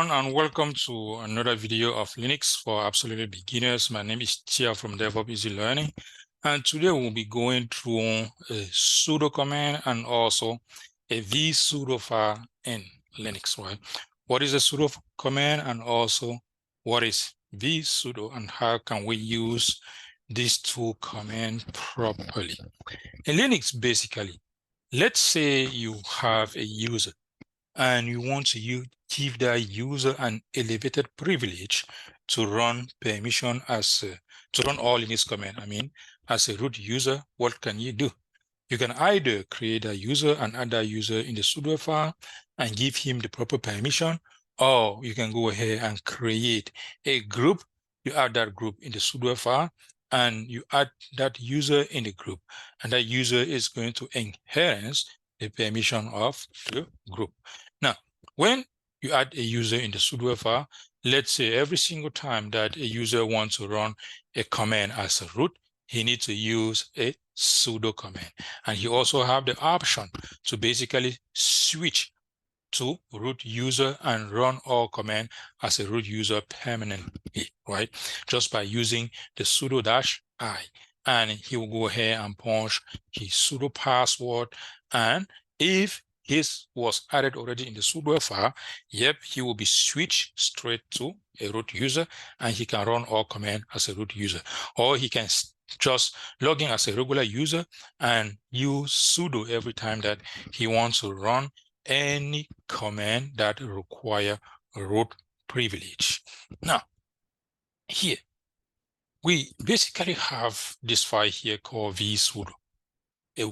everyone, and welcome to another video of Linux for absolutely beginners. My name is Tia from DevOps Easy Learning, and today we'll be going through a sudo command and also a vsudo file in Linux, right? What is a sudo command and also what is vsudo and how can we use these two commands properly? In Linux, basically, let's say you have a user and you want to give that user an elevated privilege to run permission to run all Linux command. As a root user, what can you do? You can either create a user and add that user in the sudo file and give him the proper permission, or you can go ahead and create a group. You add that group in the sudo file and you add that user in the group, and that user is going to inherit the permission of the group. Now, when you add a user in the sudo file, let's say every single time that a user wants to run a command as a root, he needs to use a sudo command. And he also have the option to basically switch to root user and run all command as a root user permanently, right? Just by using the sudo -i. And he will go ahead and punch his sudo password. And if his was added already in the sudo file, yep, he will be switched straight to a root user and he can run all command as a root user. Or he can just log in as a regular user and use sudo every time that he wants to run any command that require root privilege. Now, here, we basically have this file here called vsudo. The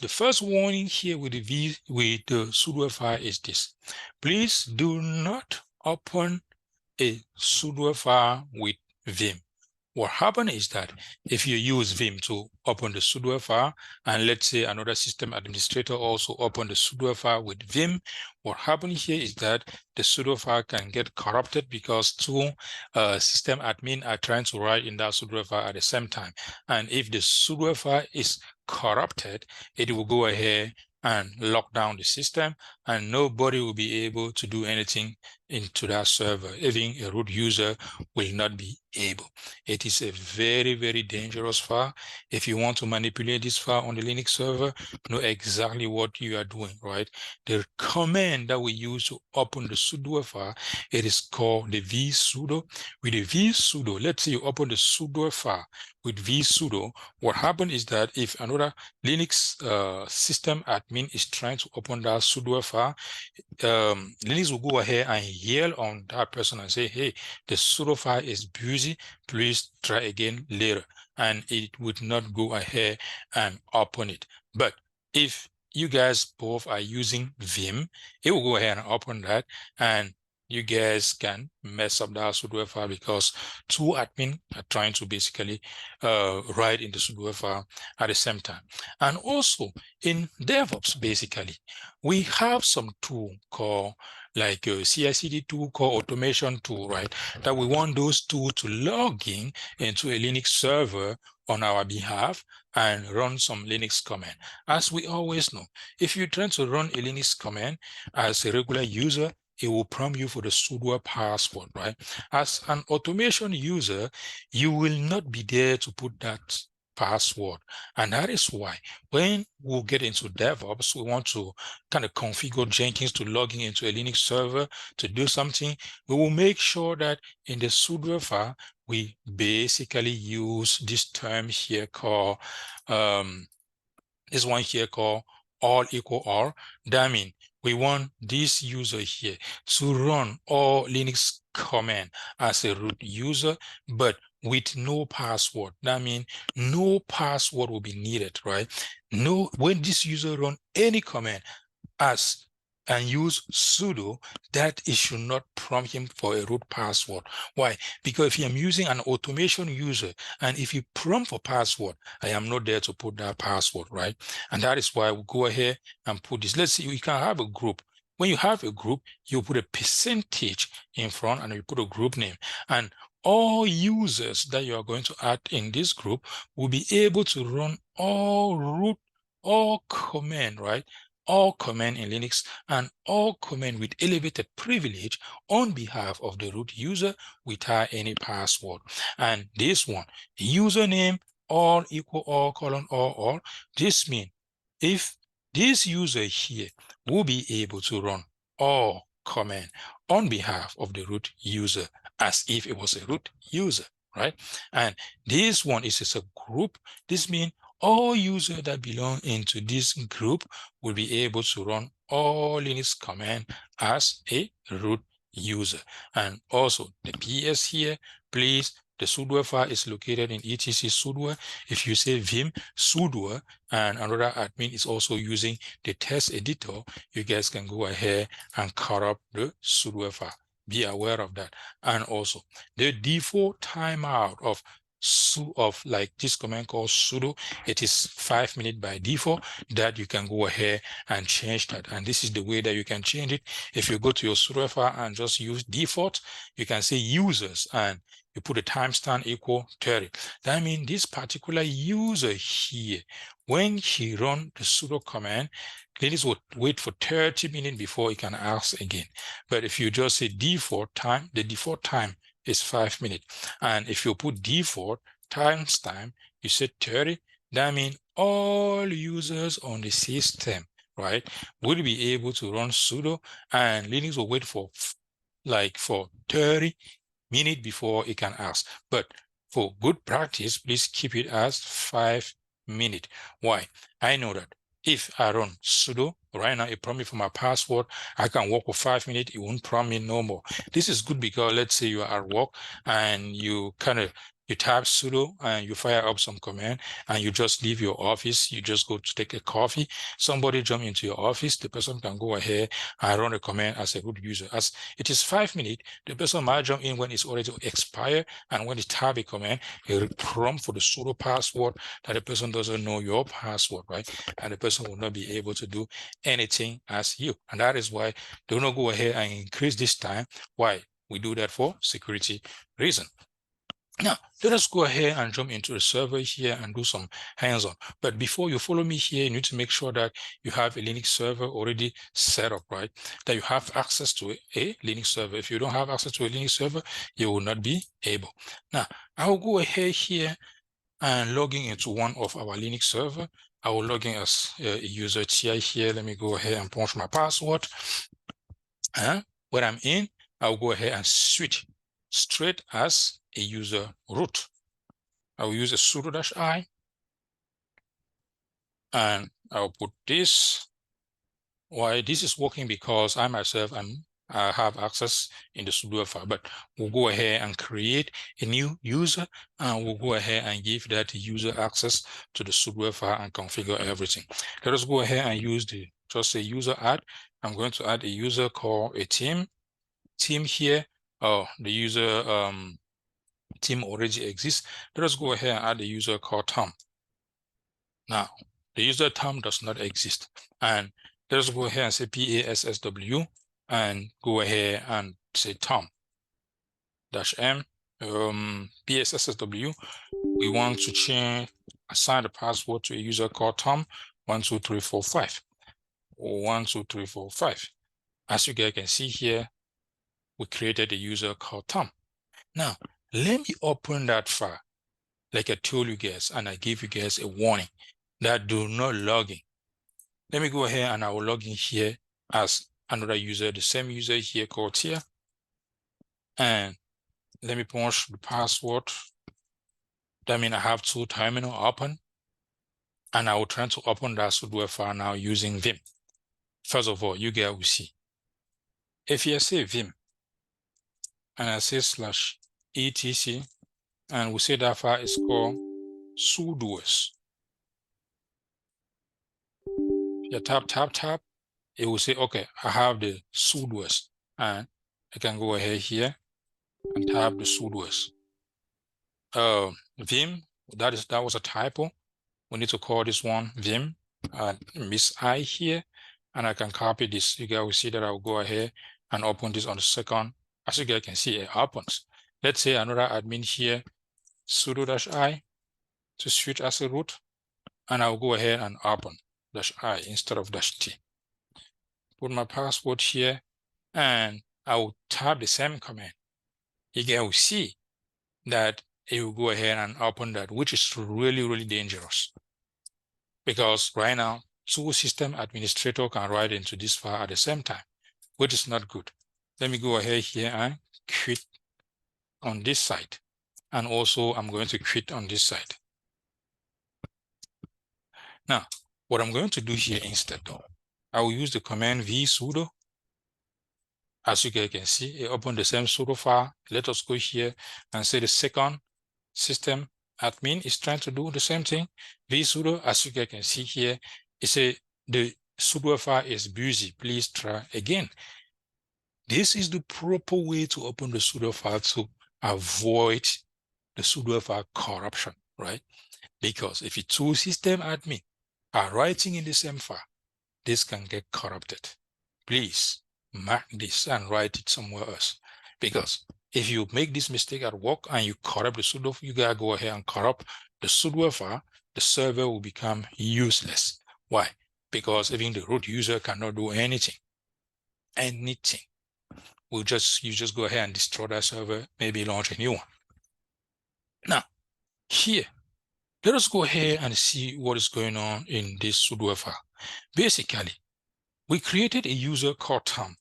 first warning here with the sudo file is this. Please do not open a sudo file with vim. What happens is that if you use vim to open the sudo file, and let's say another system administrator also open the sudo file with vim, what happens here is that the sudo file can get corrupted because two system admin are trying to write in that sudo file at the same time. And if the sudo file is corrupted, it will go ahead and lock down the system, and nobody will be able to do anything into that server. Even a root user will not be able. It is a very, very dangerous file. If you want to manipulate this file on the Linux server, know exactly what you are doing, right? The command that we use to open the sudo file, it is called the vsudo. With the vsudo, let's say you open the sudo file with vsudo, what happens is that if another Linux system admin is trying to open that sudo file, Linux will go ahead and yell on that person and say, hey, the sudo file is busy, please try again later. And it would not go ahead and open it. But if you guys both are using vim, it will go ahead and open that, and you guys can mess up that sudo file because two admin are trying to basically write in the sudo file at the same time. And also in DevOps, basically, we have some tool called like a CI/CD tool called automation tool, right? That we want those tools to log in into a Linux server on our behalf and run some Linux command. As we always know, if you're trying to run a Linux command as a regular user, it will prompt you for the sudo password, right? As an automation user, you will not be there to put that password. And that is why when we'll get into DevOps, we want to kind of configure Jenkins to log in into a Linux server to do something. We will make sure that in the sudo file, we basically use this term here called, this one here called all equal all. That means we want this user here to run all Linux command as a root user, but with no password. That means no password will be needed, right? No, when this user run any command as and use sudo, that it should not prompt him for a root password. Why? Because if I'm using an automation user and if you prompt for password, I am not there to put that password, right? And that is why we go ahead and put this. Let's say you can have a group. When you have a group, you put a percentage in front and you put a group name. And all users that you are going to add in this group will be able to run all root, all command, right? all command in Linux and all command with elevated privilege on behalf of the root user without any password. And this one, username all equal all colon all, this means if this user here will be able to run all command on behalf of the root user as if it was a root user, right? And this one is a group. This means all users that belong into this group will be able to run all Linux command as a root user. And also the PS here, please, the sudo file is located in etc sudo. If you say vim sudo and another admin is also using the text editor, you guys can go ahead and cut up the sudo file. Be aware of that. And also the default timeout of like this command called sudo, it is 5 minutes by default. That you can go ahead and change that. And this is the way that you can change it. If you go to your sudo file and just use default, you can say users and you put a timestamp equal 30. That means this particular user here, when he run the sudo command, Linux will wait for 30 minutes before he can ask again. But if you just say default time, the default time is 5 minutes. And if you put default timestamp, you set 30, that means all users on the system, right, will be able to run sudo, and Linux will wait for 30 minutes before it can ask. But for good practice, please keep it as 5 minutes. Why? I know that if I run sudo right now, it prompts me for my password. I can work for 5 minutes. It won't prompt me no more. This is good because let's say you are at work and you type sudo and you fire up some command and you just leave your office. You just go to take a coffee. Somebody jump into your office. The person can go ahead and run a command as a root user. As it is 5 minutes, the person might jump in when it's already expired, and when it type a command, it will prompt for the sudo password that the person doesn't know your password, right? And the person will not be able to do anything as you. And that is why do not go ahead and increase this time. Why? We do that for security reason. Now, let us go ahead and jump into the server here and do some hands-on. But before you follow me here, you need to make sure that you have a Linux server already set up, right? That you have access to a Linux server. If you don't have access to a Linux server, you will not be able. Now, I will go ahead here and logging into one of our Linux server. I will log in as a user TI here. Let me go ahead and punch my password. And when I'm in, I'll go ahead and switch straight as a user root. I will use a sudo -i, and I'll put this. Why this is working because I myself I have access in the sudo file, but we'll go ahead and create a new user, and we'll go ahead and give that user access to the sudo file and configure everything. Let us go ahead and use just a user add. I'm going to add a user called a team here. Oh, the user team already exists. Let us go ahead and add a user called Tom. Now, the user Tom does not exist. And let us go ahead and say PASSW and go ahead and say Tom -m PASSW. We want to assign the password to a user called Tom 12345. 12345. As you guys can see here, we created a user called Tom. Now, let me open that file. Like I told you guys, and I gave you guys a warning that do not log in. Let me go ahead and I will log in here as another user, the same user here called Tia. And let me punch the password. That means I have two terminals open. And I will try to open that sudo file now using vim. First of all, you guys will see. If you say vim, and I say /etc, and we say that file is called sudoers. You tap, it will say, okay, I have the sudoers, and I can go ahead here and tap the sudoers. Vim, that was a typo. We need to call this one vim, miss I here, and I can copy this. You guys will see that I will go ahead and open this on the second. As you guys can see, it opens. Let's say another admin here, sudo -i to switch as a root, and I'll go ahead and open -i instead of -t. put my password here, and I will type the same command. You will see that it will go ahead and open that, which is really, really dangerous. Because right now, two system administrator can write into this file at the same time, which is not good. Let me go ahead here and quit on this side. And also I'm going to quit on this side. Now, what I'm going to do here instead though, I will use the command visudo. As you guys can see, it opened the same sudo file. Let us go here and say the second system admin is trying to do the same thing. Visudo, as you guys can see here, it says the sudo file is busy. Please try again. This is the proper way to open the sudo file to avoid the sudo file corruption, right? Because if two system admin are writing in the same file, this can get corrupted. Please mark this and write it somewhere else. Because if you make this mistake at work and you corrupt the sudo, you gotta go ahead and corrupt the sudo file, the server will become useless. Why? Because even the root user cannot do anything. Anything. You just go ahead and destroy that server, maybe launch a new one. Now, here, let us go ahead and see what is going on in this sudo file. Basically, we created a user called Tom.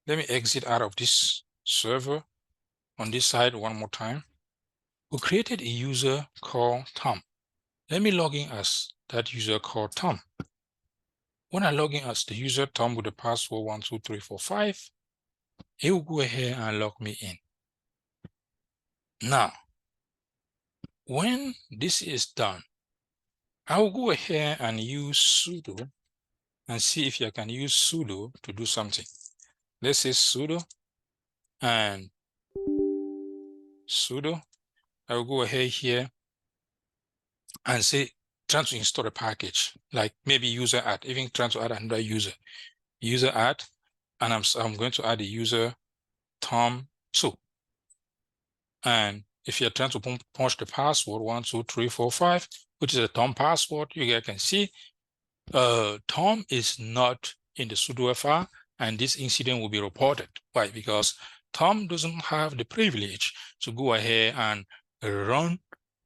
Let me exit out of this server on this side one more time. We created a user called Tom. Let me log in as that user called Tom. When I log in as the user Tom with the password 12345, it will go ahead and log me in. Now, when this is done, I will go ahead and use sudo and see if I can use sudo to do something. Let's say sudo and sudo. I will go ahead here and say trying to install a package, like maybe user add, even trying to add another user add, and I'm going to add a user Tom2. And if you're trying to punch the password 12345, which is a Tom password, you guys can see Tom is not in the sudo file, and this incident will be reported. Why? Because Tom doesn't have the privilege to go ahead and run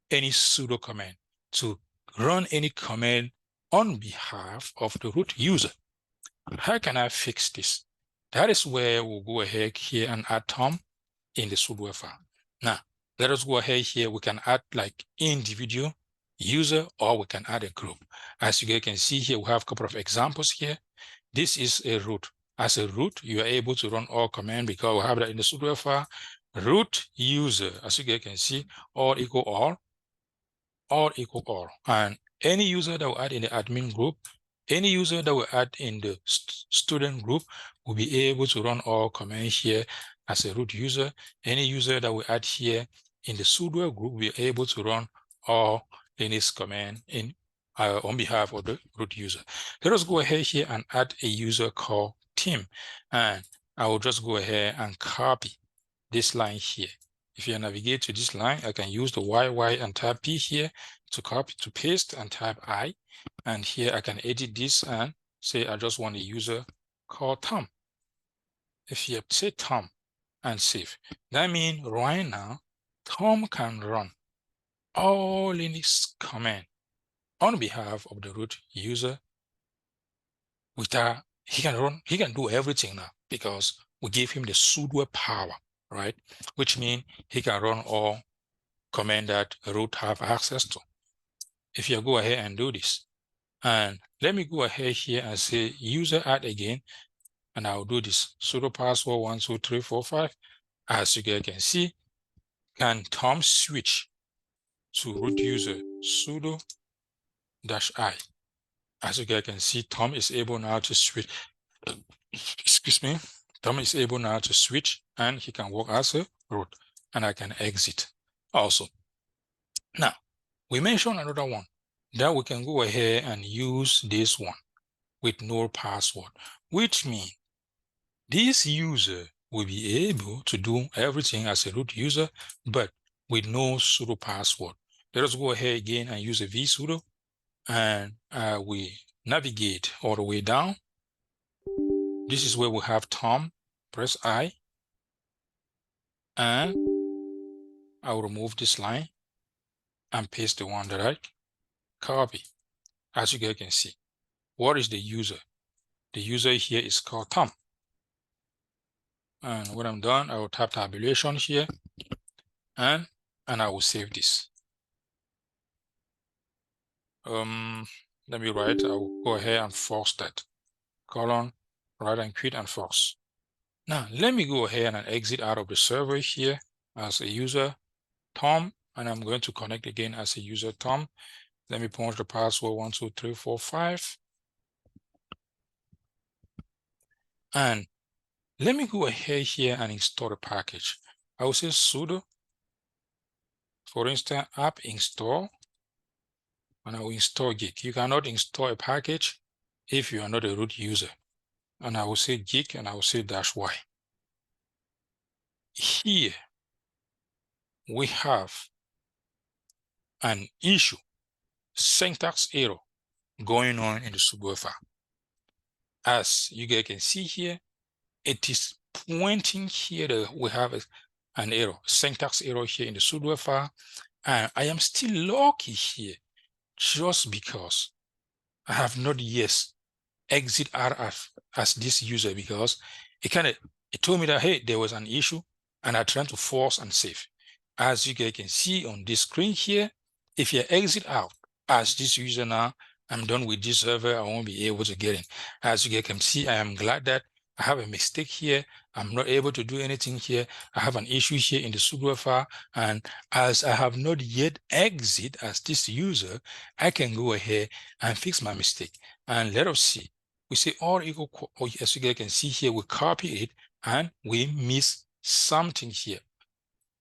any sudo command, to run any command on behalf of the root user. How can I fix this? That is where we'll go ahead here and add Tom in the sudo file. Now, let us go ahead here. We can add like individual user, or we can add a group. As you guys can see here, we have a couple of examples here. This is a root. As a root, you are able to run all commands because we have that in the sudo file. Root user, as you guys can see, all equal all equal all. And any user that we add in the admin group, any user that we add in the student group will be able to run all commands here as a root user. Any user that we add here in the sudo group will be able to run all Linux command in on behalf of the root user. Let us go ahead here and add a user called Tim. And I will just go ahead and copy this line here. If you navigate to this line, I can use the YY and type P here to copy, to paste, and type I. And here I can edit this and say I just want a user called Tom. If you say Tom and save, that means right now, Tom can run all Linux command on behalf of the root user without, he can do everything now because we gave him the sudo power, right? Which means he can run all command that root have access to. If you go ahead and do this, and let me go ahead here and say user add again, and I'll do this sudo password 12345. As you guys can see, can Tom switch to root user sudo -i. As you guys can see, Tom is able now to switch. Excuse me. Tom is able now to switch, and he can work as a root, and I can exit also. Now, we mentioned another one that we can go ahead and use this one with no password, which means this user will be able to do everything as a root user, but with no sudo password. Let us go ahead again and use a vsudo, and we navigate all the way down. This is where we have Tom. Press I, and I'll remove this line and paste the one that I copy. As you guys can see, what is the user? The user here is called Tom. And when I'm done, I will tap tabulation here, and I will save this. Let me write, I will go ahead and force that. Colon, right and quit and force. Now, let me go ahead and exit out of the server here as a user, Tom, and I'm going to connect again as a user, Tom. Let me punch the password 12345. And let me go ahead here and install the package. I will say sudo, for instance, app install, and I will install git. You cannot install a package if you are not a root user. And I will say git, and I will say -y. Here, we have an issue, syntax error going on in the subwoofer. As you guys can see here, it is pointing here that we have an error, syntax error here in the subwoofer. And I am still lucky here just because I have not yet exit out as this user, because it told me that, hey, there was an issue, and I tried to force and save. As you guys can see on this screen here, if you exit out as this user now, I'm done with this server, I won't be able to get in. As you guys can see, I am glad that I have a mistake here. I'm not able to do anything here. I have an issue here in the subwoofer, and as I have not yet exit as this user, I can go ahead and fix my mistake. And let us see. We say all equal, as you guys can see here, we copy it and we miss something here.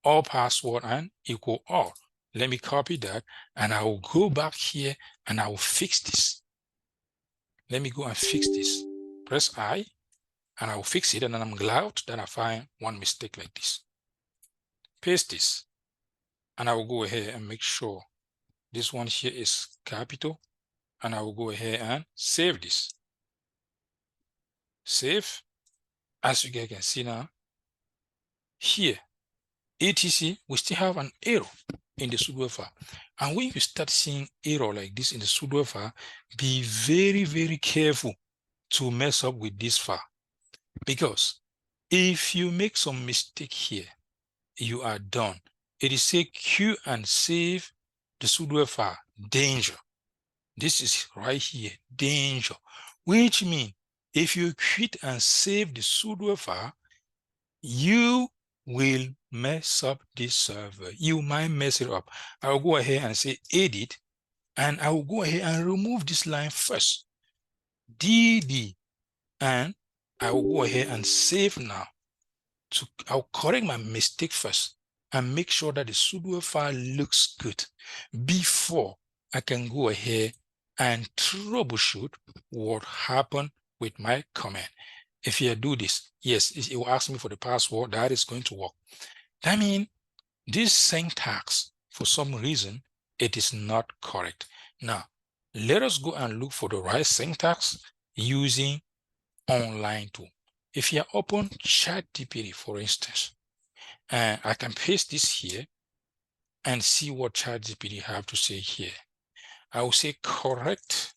All password and equal all. Let me copy that, and I will go back here and I will fix this. Let me go and fix this. Press I, and I will fix it, and then I'm glad that I find one mistake like this. Paste this, and I will go ahead and make sure this one here is capital, and I will go ahead and save this. Save. As you guys can see now, here, etc, we still have an error in the subwoofer. And when you start seeing error like this in the subwoofer, be very, very careful to mess up with this file. Because if you make some mistake here, you are done. It is say queue and save the subwoofer, danger. This is right here, danger, which means if you quit and save the subwoofer, you will mess up this server. You might mess it up. I'll go ahead and say edit, and I will go ahead and remove this line first, DD, and I will go ahead and save now. I'll correct my mistake first and make sure that the sudo file looks good before I can go ahead and troubleshoot what happened with my command. If you do this, yes, it will ask me for the password. That is going to work. That means this syntax, for some reason, it is not correct. Now, let us go and look for the right syntax using online tool. If you open ChatGPT, for instance, and I can paste this here and see what ChatGPT have to say here. I will say correct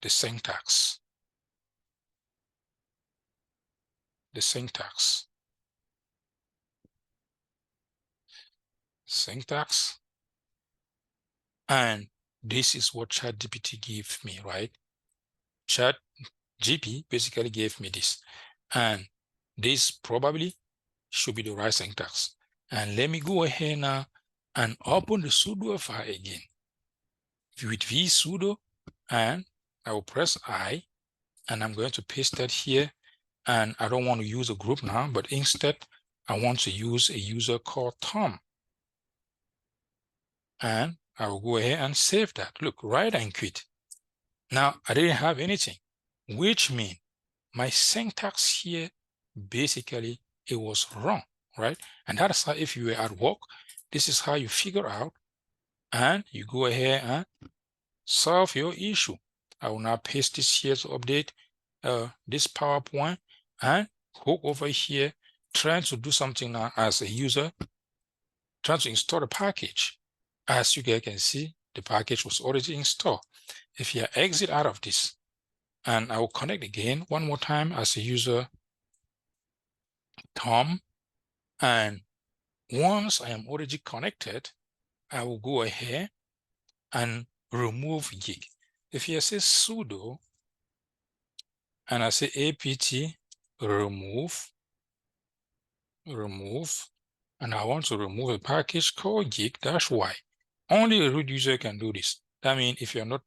the syntax. Syntax. And this is what ChatGPT gave me, right? ChatGPT basically gave me this. And this probably should be the right syntax. And let me go ahead now and open the sudo file again with visudo, and I will press I, and I'm going to paste that here. And I don't want to use a group now, but instead I want to use a user called Tom. And I will go ahead and save that. Look, right and quit. Now I didn't have anything, which means my syntax here, basically it was wrong, right? And that's how, if you were at work, this is how you figure out and you go ahead and solve your issue. I will now paste this here to update this PowerPoint and go over here, trying to do something now as a user, trying to install the package. As you guys can see, the package was already installed. If you exit out of this, and I will connect again one more time as a user, Tom, and once I am already connected, I will go ahead and remove gig. If you say sudo, and I say apt remove, and I want to remove a package called gig-y. Only a root user can do this. That means if you're not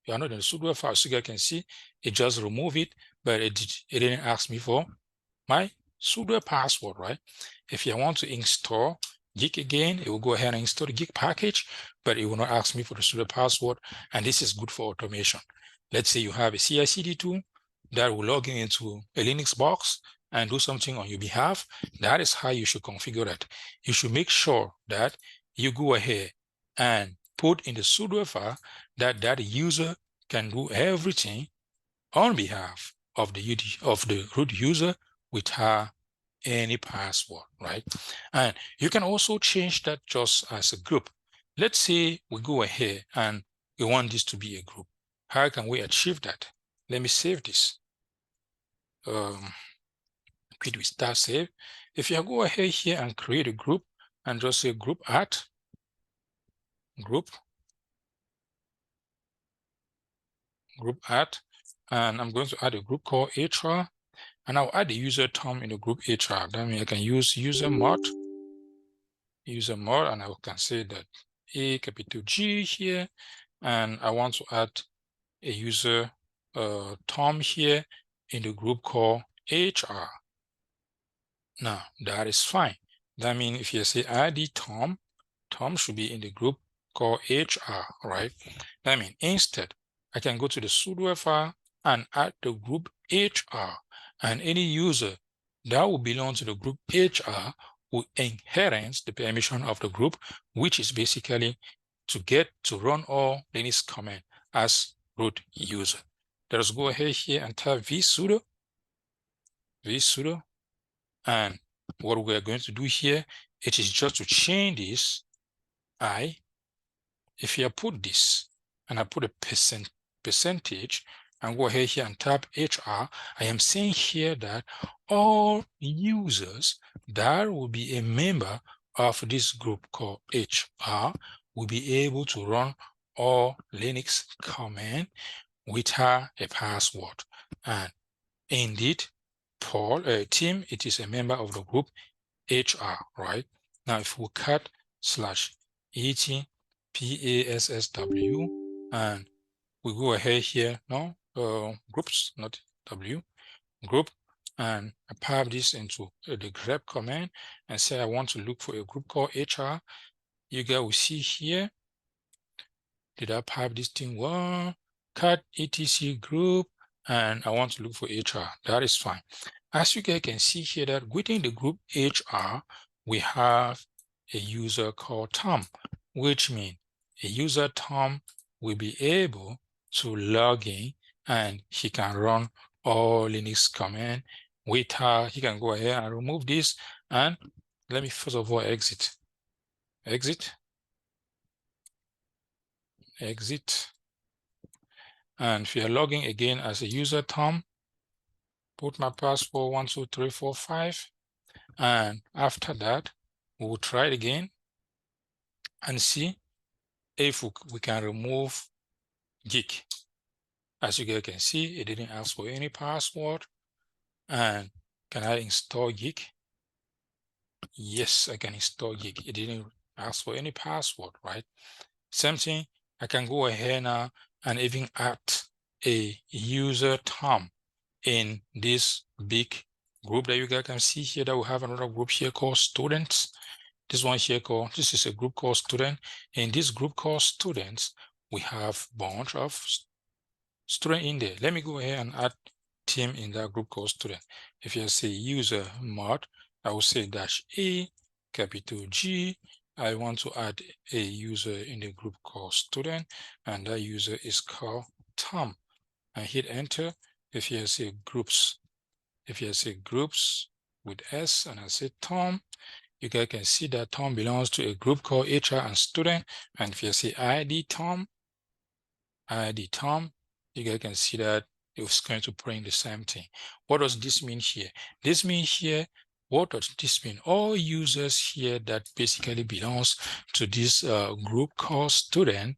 in the sudo file, so you can see it just remove it, but it didn't ask me for my sudo password, right? If you want to install gig again, it will go ahead and install the gig package, but it will not ask me for the sudo password, and this is good for automation. Let's say you have a CI/CD tool that will log into a Linux box and do something on your behalf. That is how you should configure that. You should make sure that you go ahead and put in the sudo file that that user can do everything on behalf of the root user without any password, right? And you can also change that just as a group. Let's say we go ahead and we want this to be a group. How can we achieve that? Let me save this. Quit with start save. If you go ahead here and create a group and just say group add, group add, and I'm going to add a group called HR, and I'll add the user Tom in the group HR. That means I can use user mod, and I can say that A capital G here, and I want to add a user Tom here in the group called HR. Now that is fine. That means if you say ID Tom, Tom should be in the group called HR, right? That means instead, I can go to the sudo file and add the group HR, and any user that will belong to the group HR will inherit the permission of the group, which is basically to get to run all Linux command as root user. Let us go ahead here and type visudo, and what we're going to do here, it is just to change this if you put this and I put a percentage and go ahead here and tap HR, I am saying here that all users that will be a member of this group called HR will be able to run all Linux command without a password. And indeed, Paul, Tim, it is a member of the group HR, right? Now, if we cut /et PASSW, and we go ahead here, groups, not W, group, and I pipe this into the grep command and say I want to look for a group called HR. You guys will see here, did I pipe this thing? Well, cut etc group, and I want to look for HR. That is fine. As you guys can see here that within the group HR, we have a user called Tom, which means a user Tom will be able to log in and he can run all Linux command without, he can go ahead and remove this. And let me first of all exit. And if you're logging again as a user Tom, put my password 12345, and after that we will try it again and see if we can remove gig. As you guys can see, it didn't ask for any password. And can I install gig? Yes, I can install gig. It didn't ask for any password, right? Same thing, I can go ahead now and even add a user Tom in this big group that you guys can see here, that we have another group here called students. This one here this is a group called student. In this group called students, we have a bunch of student in there. Let me go ahead and add Tim in that group called student. If you say user mod, I will say -A, capital G. I want to add a user in the group called student, and that user is called Tom. and hit enter. If you see groups, with S and I say Tom, you guys can see that Tom belongs to a group called HR and student. And if you see ID Tom, you guys can see that it's going to print the same thing. What does this mean here? This means here, what does this mean? All users here that basically belongs to this group called student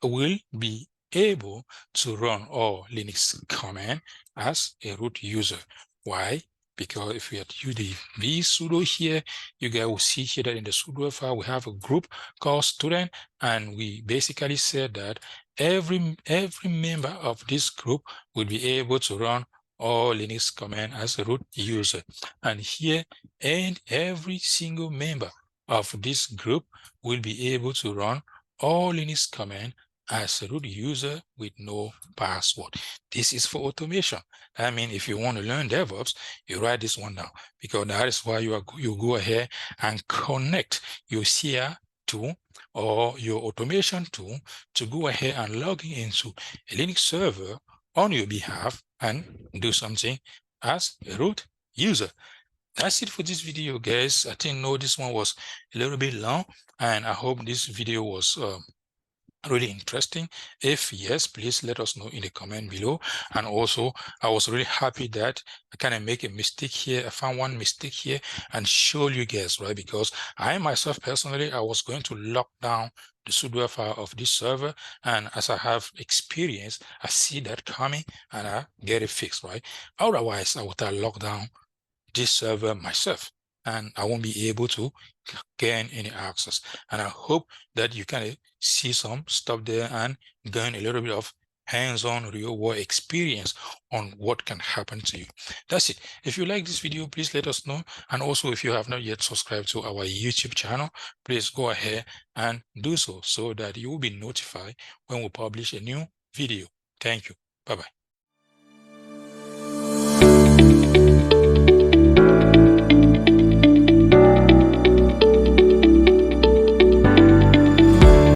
will be able to run all Linux command as a root user. Why? Because if we use the visudo here, you guys will see here that in the sudo file, we have a group called student, and we basically said that every member of this group will be able to run all Linux command as a root user. And here, and every single member of this group will be able to run all Linux command as a root user with no password. This is for automation. I mean, if you want to learn DevOps, you write this one down, because that is why you go ahead and connect your CI tool or your automation tool to go ahead and log into a Linux server on your behalf and do something as a root user. That's it for this video, guys. I think this one was a little bit long, and I hope this video was really interesting. If yes, please let us know in the comment below. And also, I was really happy that I kind of make a mistake here. I found one mistake here and show you guys, right? Because I myself personally, I was going to lock down the sudo file of this server, and as I have experience, I see that coming and I get it fixed, right? Otherwise, I would have locked down this server myself, and I won't be able to gain any access. And I hope that you can see some stuff there and gain a little bit of hands-on real-world experience on what can happen to you. That's it. If you like this video, please let us know. And also, if you have not yet subscribed to our YouTube channel, please go ahead and do so that you will be notified when we publish a new video. Thank you. Bye-bye.